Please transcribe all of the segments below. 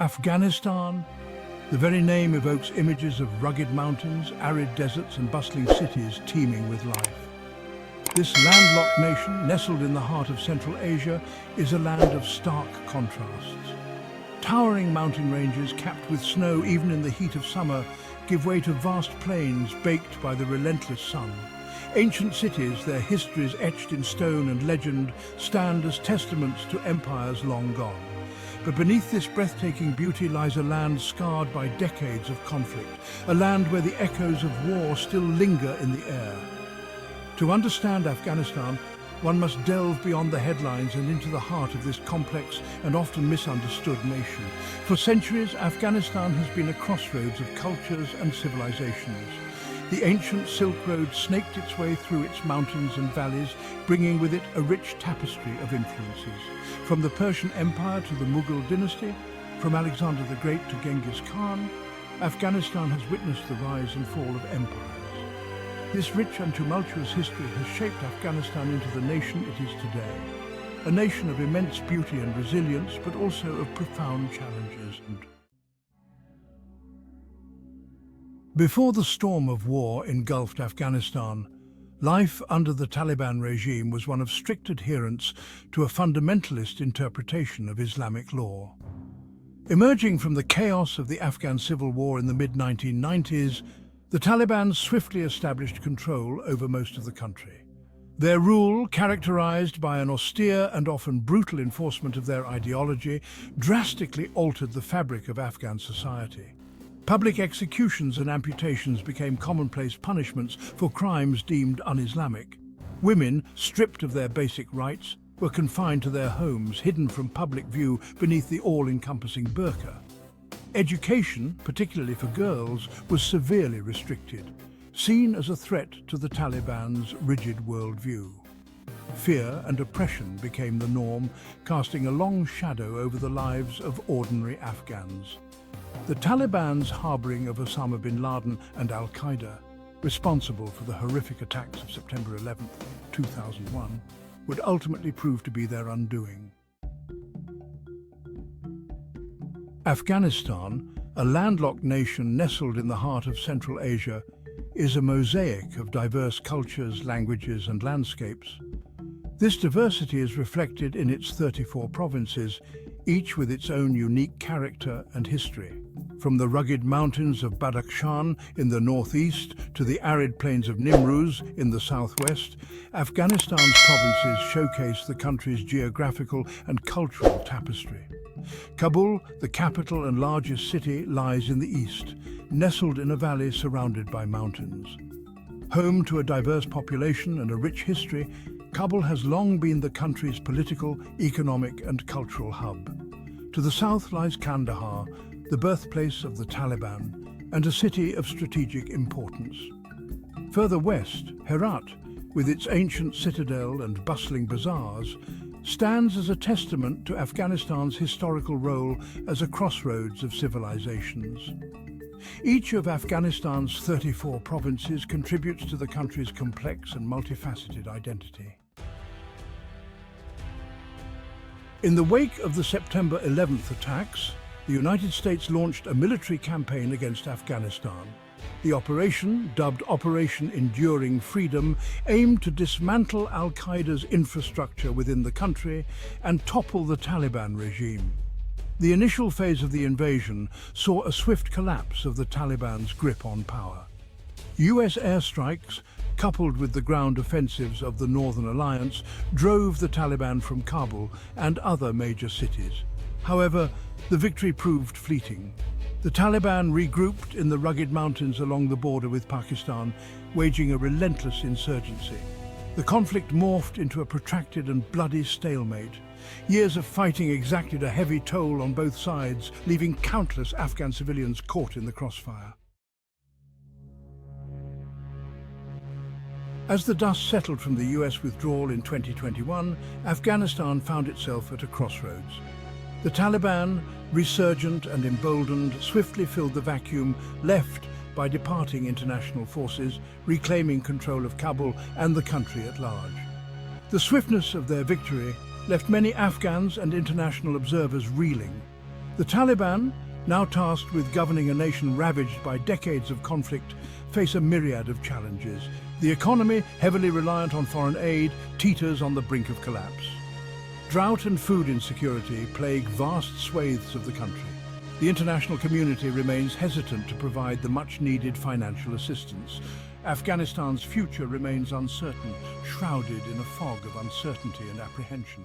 Afghanistan, the very name evokes images of rugged mountains, arid deserts and bustling cities teeming with life. This landlocked nation, nestled in the heart of Central Asia, is a land of stark contrasts. Towering mountain ranges capped with snow even in the heat of summer give way to vast plains baked by the relentless sun. Ancient cities, their histories etched in stone and legend, stand as testaments to empires long gone. But beneath this breathtaking beauty lies a land scarred by decades of conflict, a land where the echoes of war still linger in the air. To understand Afghanistan, one must delve beyond the headlines and into the heart of this complex and often misunderstood nation. For centuries, Afghanistan has been a crossroads of cultures and civilizations. The ancient Silk Road snaked its way through its mountains and valleys, bringing with it a rich tapestry of influences. From the Persian Empire to the Mughal dynasty, from Alexander the Great to Genghis Khan, Afghanistan has witnessed the rise and fall of empires. This rich and tumultuous history has shaped Afghanistan into the nation it is today. A nation of immense beauty and resilience, but also of profound challenges. Before the storm of war engulfed Afghanistan, life under the Taliban regime was one of strict adherence to a fundamentalist interpretation of Islamic law. Emerging from the chaos of the Afghan civil war in the mid-1990s, the Taliban swiftly established control over most of the country. Their rule, characterized by an austere and often brutal enforcement of their ideology, drastically altered the fabric of Afghan society. Public executions and amputations became commonplace punishments for crimes deemed un-Islamic. Women, stripped of their basic rights, were confined to their homes, hidden from public view beneath the all-encompassing burqa. Education, particularly for girls, was severely restricted, seen as a threat to the Taliban's rigid worldview. Fear and oppression became the norm, casting a long shadow over the lives of ordinary Afghans. The Taliban's harboring of Osama bin Laden and al-Qaeda, responsible for the horrific attacks of September 11, 2001, would ultimately prove to be their undoing. Afghanistan, a landlocked nation nestled in the heart of Central Asia, is a mosaic of diverse cultures, languages and landscapes. This diversity is reflected in its 34 provinces, each with its own unique character and history. From the rugged mountains of Badakhshan in the northeast to the arid plains of Nimruz in the southwest, Afghanistan's provinces showcase the country's geographical and cultural tapestry. Kabul, the capital and largest city, lies in the east, nestled in a valley surrounded by mountains. Home to a diverse population and a rich history, Kabul has long been the country's political, economic and cultural hub. To the south lies Kandahar, the birthplace of the Taliban, and a city of strategic importance. Further west, Herat, with its ancient citadel and bustling bazaars, stands as a testament to Afghanistan's historical role as a crossroads of civilizations. Each of Afghanistan's 34 provinces contributes to the country's complex and multifaceted identity. In the wake of the September 11th attacks, the United States launched a military campaign against Afghanistan. The operation, dubbed Operation Enduring Freedom, aimed to dismantle al-Qaeda's infrastructure within the country and topple the Taliban regime. The initial phase of the invasion saw a swift collapse of the Taliban's grip on power. US airstrikes, coupled with the ground offensives of the Northern Alliance, drove the Taliban from Kabul and other major cities. However, the victory proved fleeting. The Taliban regrouped in the rugged mountains along the border with Pakistan, waging a relentless insurgency. The conflict morphed into a protracted and bloody stalemate. Years of fighting exacted a heavy toll on both sides, leaving countless Afghan civilians caught in the crossfire. As the dust settled from the US withdrawal in 2021, Afghanistan found itself at a crossroads. The Taliban, resurgent and emboldened, swiftly filled the vacuum left by departing international forces, reclaiming control of Kabul and the country at large. The swiftness of their victory left many Afghans and international observers reeling. The Taliban, now tasked with governing a nation ravaged by decades of conflict, face a myriad of challenges. The economy, heavily reliant on foreign aid, teeters on the brink of collapse. Drought and food insecurity plague vast swathes of the country. The international community remains hesitant to provide the much-needed financial assistance. Afghanistan's future remains uncertain, shrouded in a fog of uncertainty and apprehension.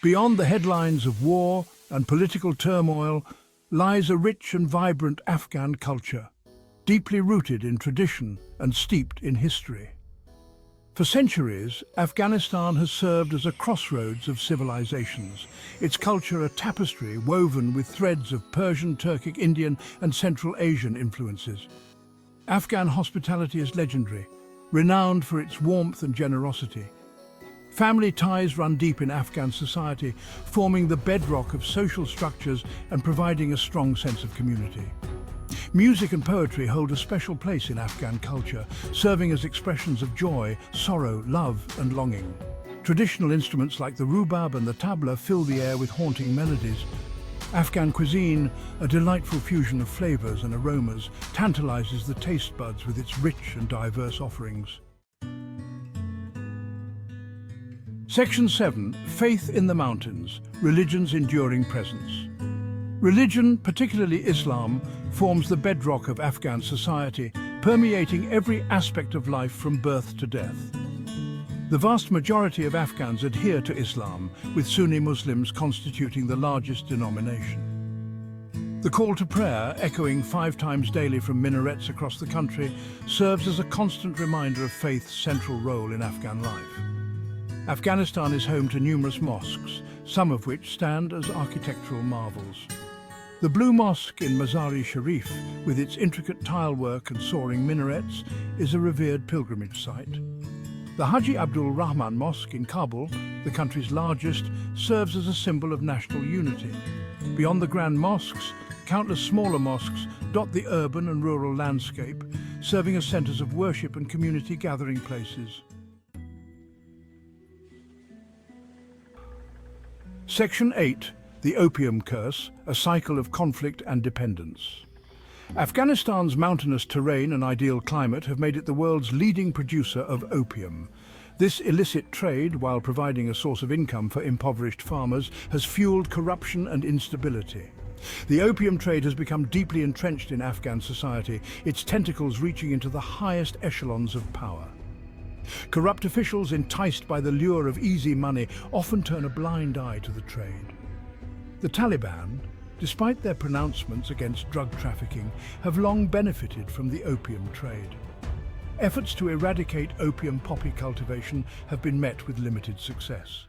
Beyond the headlines of war and political turmoil lies a rich and vibrant Afghan culture, deeply rooted in tradition and steeped in history. For centuries, Afghanistan has served as a crossroads of civilizations, its culture a tapestry woven with threads of Persian, Turkic, Indian and Central Asian influences. Afghan hospitality is legendary, renowned for its warmth and generosity. Family ties run deep in Afghan society, forming the bedrock of social structures and providing a strong sense of community. Music and poetry hold a special place in Afghan culture, serving as expressions of joy, sorrow, love and longing. Traditional instruments like the rubab and the tabla fill the air with haunting melodies. Afghan cuisine, a delightful fusion of flavors and aromas, tantalizes the taste buds with its rich and diverse offerings. Section 7. Faith in the Mountains, Religion's Enduring Presence. Religion, particularly Islam, forms the bedrock of Afghan society, permeating every aspect of life from birth to death. The vast majority of Afghans adhere to Islam, with Sunni Muslims constituting the largest denomination. The call to prayer, echoing 5 times daily from minarets across the country, serves as a constant reminder of faith's central role in Afghan life. Afghanistan is home to numerous mosques, some of which stand as architectural marvels. The Blue Mosque in Mazar-e-Sharif, with its intricate tilework and soaring minarets, is a revered pilgrimage site. The Haji Abdul Rahman Mosque in Kabul, the country's largest, serves as a symbol of national unity. Beyond the grand mosques, countless smaller mosques dot the urban and rural landscape, serving as centers of worship and community gathering places. Section 8. The Opium Curse, a cycle of conflict and dependence. Afghanistan's mountainous terrain and ideal climate have made it the world's leading producer of opium. This illicit trade, while providing a source of income for impoverished farmers, has fueled corruption and instability. The opium trade has become deeply entrenched in Afghan society, its tentacles reaching into the highest echelons of power. Corrupt officials, enticed by the lure of easy money, often turn a blind eye to the trade. The Taliban, despite their pronouncements against drug trafficking, have long benefited from the opium trade. Efforts to eradicate opium poppy cultivation have been met with limited success.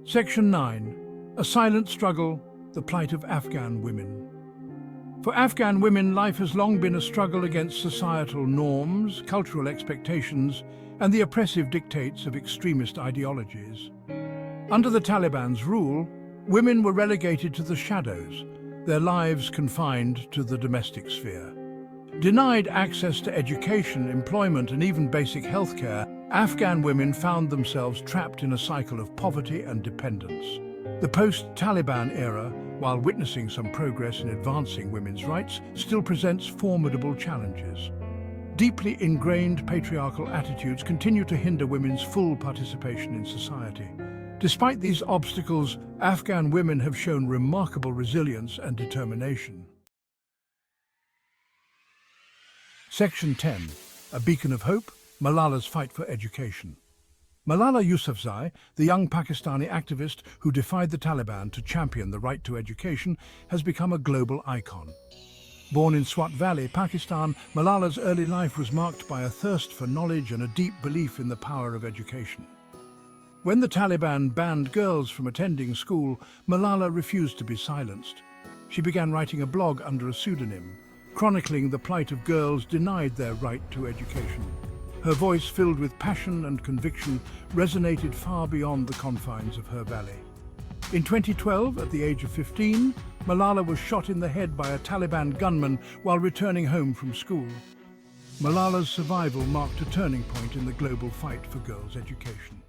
Section 9. A silent struggle, the plight of Afghan women. For Afghan women, life has long been a struggle against societal norms, cultural expectations, and the oppressive dictates of extremist ideologies. Under the Taliban's rule, women were relegated to the shadows, their lives confined to the domestic sphere. Denied access to education, employment, and even basic healthcare, Afghan women found themselves trapped in a cycle of poverty and dependence. The post-Taliban era, while witnessing some progress in advancing women's rights, still presents formidable challenges. Deeply ingrained patriarchal attitudes continue to hinder women's full participation in society. Despite these obstacles, Afghan women have shown remarkable resilience and determination. Section 10. A beacon of hope, Malala's fight for education. Malala Yousafzai, the young Pakistani activist who defied the Taliban to champion the right to education, has become a global icon. Born in Swat Valley, Pakistan, Malala's early life was marked by a thirst for knowledge and a deep belief in the power of education. When the Taliban banned girls from attending school, Malala refused to be silenced. She began writing a blog under a pseudonym, chronicling the plight of girls denied their right to education. Her voice, filled with passion and conviction, resonated far beyond the confines of her valley. In 2012, at the age of 15, Malala was shot in the head by a Taliban gunman while returning home from school. Malala's survival marked a turning point in the global fight for girls' education.